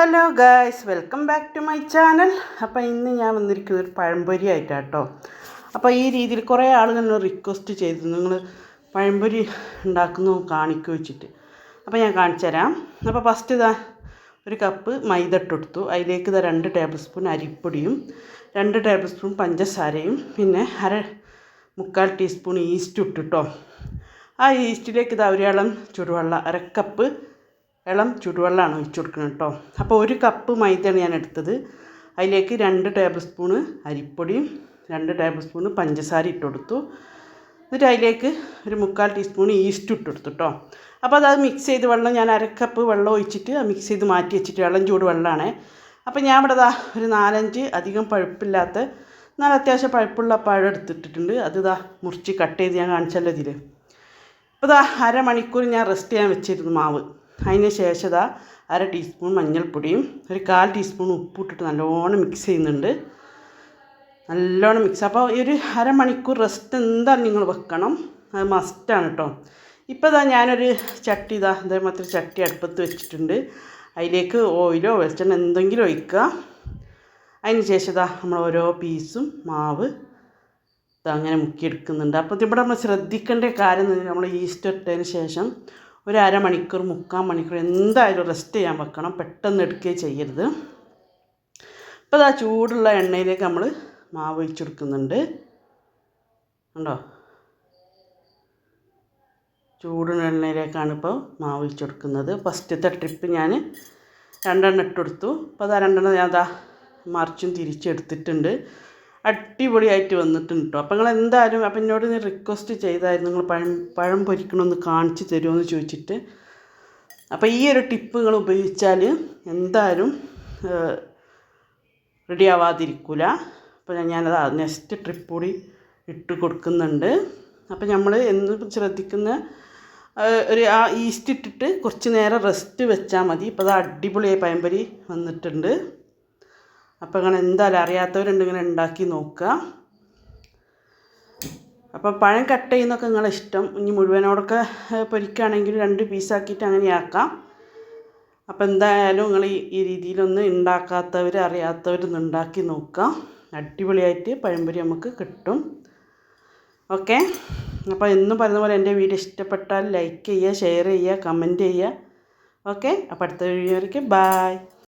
Hello guys, welcome back to my channel. അപ്പോൾ ഇന്ന് ഞാൻ വന്നിരിക്കുന്നത് ഒരു പഴംപൊരി ആയിട്ടാണ് കേട്ടോ. അപ്പോൾ ഈ രീതിയിൽ കുറേ ആളുകൾ റിക്വസ്റ്റ് ചെയ്തു, നിങ്ങൾ പഴംപൊരി ഉണ്ടാക്കുന്നു കാണിക്കു വെച്ചിട്ട്. അപ്പോൾ ഞാൻ കാണിച്ചു തരാം. അപ്പോൾ ഫസ്റ്റ് ഇതാ ഒരു കപ്പ് മൈദ ഇട്ടെടുത്തു. അതിലേക്ക് ഇതാ 2 ടേബിൾ സ്പൂൺ അരിപ്പൊടിയും 2 ടേബിൾ സ്പൂൺ പഞ്ചസാരയും പിന്നെ 1/4 ടീസ്പൂൺ ഈസ്റ്റ് ഇട്ടിട്ടോ. ആ ഈസ്റ്റിലേക്ക് ഇതാ ഒരു ഇളം ചുടുവെള്ളം, അരക്കപ്പ് ഇളം ചുടുവെള്ളമാണ് ഒഴിച്ചു കൊടുക്കുന്നത് കേട്ടോ. അപ്പോൾ 1 കപ്പ് മൈദയാണ് ഞാൻ എടുത്തത്. അതിലേക്ക് 2 ടേബിൾ സ്പൂണ് അരിപ്പൊടിയും 2 ടേബിൾ സ്പൂണ് പഞ്ചസാര ഇട്ട് കൊടുത്തു. എന്നിട്ട് അതിലേക്ക് ഒരു 1/4 ടീസ്പൂൺ ഈസ്റ്റ് ഇട്ട് കൊടുത്തു കേട്ടോ. അപ്പോൾ അത് മിക്സ് ചെയ്ത് വെള്ളം ഞാൻ അരക്കപ്പ് വെള്ളം ഒഴിച്ചിട്ട് മിക്സ് ചെയ്ത് മാറ്റി വെച്ചിട്ട് ഇളം ചൂട് വെള്ളമാണ്. അപ്പോൾ ഞാൻ ഇവിടെ ഒരു 4-5 അധികം പഴുപ്പില്ലാത്ത എന്നാൽ അത്യാവശ്യം പഴുപ്പുള്ള പഴം എടുത്തിട്ടുണ്ട്. അത് മുറിച്ച് കട്ട് ചെയ്ത് ഞാൻ കാണിച്ചല്ലോ ഇതിൽ. അപ്പോൾ അരമണിക്കൂർ ഞാൻ റെസ്റ്റ് ചെയ്യാൻ വെച്ചിരുന്നു മാവ്. അതിന് ശേഷം 1/2 ടീസ്പൂൺ മഞ്ഞൾപ്പൊടിയും 1/4 ടീസ്പൂൺ ഉപ്പിട്ടിട്ട് നല്ലോണം മിക്സ് ചെയ്യുന്നുണ്ട്. നല്ലോണം മിക്സ്. അപ്പോൾ ഒരു അരമണിക്കൂർ റെസ്റ്റ് എന്തായാലും നിങ്ങൾ വെക്കണം, അത് മസ്റ്റാണ് കേട്ടോ. ഇപ്പോൾ ഞാനൊരു ചട്ടി ഇതേമാതിരി ചട്ടി അടുപ്പത്ത് വെച്ചിട്ടുണ്ട്. അതിലേക്ക് ഓയിലോ വെളിച്ചെണ്ണ എന്തെങ്കിലും ഒഴിക്കുക. അതിന് ശേഷം നമ്മൾ ഓരോ പീസും മാവ് അങ്ങനെ മുക്കിയെടുക്കുന്നുണ്ട്. അപ്പോൾ ഇവിടെ നമ്മൾ ശ്രദ്ധിക്കേണ്ട കാര്യം നമ്മൾ ഈസ്റ്റ് ഇട്ടതിന് ശേഷം ഒരു അരമണിക്കൂർ 3/4 മണിക്കൂർ എന്തായാലും റെസ്റ്റ് ചെയ്യാൻ വെക്കണം. പെട്ടെന്ന് എടുക്കുകയും ചെയ്യരുത്. ഇപ്പോൾ ചൂടുള്ള എണ്ണയിലേക്ക് നമ്മൾ മാവ് ഒഴിച്ചെടുക്കുന്നുണ്ട്. ഉണ്ടോ, ചൂടുള്ള എണ്ണയിലേക്കാണ് ഇപ്പോൾ മാവ് ഒഴിച്ചെടുക്കുന്നത്. ഫസ്റ്റത്തെ ട്രിപ്പ് ഞാൻ 2 ഇട്ട് കൊടുത്തു. അപ്പോൾ 2 ഞാൻ മറിച്ചും തിരിച്ചെടുത്തിട്ടുണ്ട്. അടിപൊളിയായിട്ട് വന്നിട്ടുണ്ട് കേട്ടോ. അപ്പോൾ നിങ്ങൾ എന്തായാലും അപ്പം എന്നോട് റിക്വസ്റ്റ് ചെയ്തായിരുന്നു, നിങ്ങൾ പഴം പൊരിക്കണമെന്ന് കാണിച്ച് തരുമെന്ന് ചോദിച്ചിട്ട്. അപ്പോൾ ഈ ഒരു ടിപ്പ് നിങ്ങൾ ഉപയോഗിച്ചാൽ എന്തായാലും റെഡി ആവാതിരിക്കില്ല. അപ്പോൾ ഞാനത് നെക്സ്റ്റ് ട്രിപ്പ് കൂടി ഇട്ട് കൊടുക്കുന്നുണ്ട്. അപ്പോൾ നമ്മൾ എന്നും ശ്രദ്ധിക്കുന്ന ആ ഈസ്റ്റ് ഇട്ടിട്ട് കുറച്ച് നേരം റെസ്റ്റ് വെച്ചാൽ മതി. ഇപ്പോൾ അടിപൊളിയായി പഴംപൊരി വന്നിട്ടുണ്ട്. അപ്പോൾ നിങ്ങൾ എന്തായാലും അറിയാത്തവരുണ്ട് ഇങ്ങനെ ഉണ്ടാക്കി നോക്കുക. അപ്പോൾ പഴം കട്ട് ചെയ്യുന്നതൊക്കെ നിങ്ങളെ ഇഷ്ടം. ഇനി മുഴുവനോടൊക്കെ പൊരിക്കുകയാണെങ്കിൽ 2 പീസാക്കിയിട്ട് അങ്ങനെ ആക്കാം. അപ്പോൾ എന്തായാലും നിങ്ങൾ ഈ രീതിയിലൊന്ന് ഉണ്ടാക്കാത്തവർ അറിയാത്തവരൊന്ന് ഉണ്ടാക്കി നോക്കുക. അടിപൊളിയായിട്ട് പഴംപൊരി നമുക്ക് കിട്ടും. ഓക്കെ, അപ്പോൾ എന്നും പറയുന്ന പോലെ എൻ്റെ വീഡിയോ ഇഷ്ടപ്പെട്ടാൽ ലൈക്ക് ചെയ്യുക, ഷെയർ ചെയ്യുക, കമൻറ്റ് ചെയ്യുക. ഓക്കെ, അപ്പോൾ അടുത്ത വീഡിയോ വരയ്ക്ക്. ബായ്.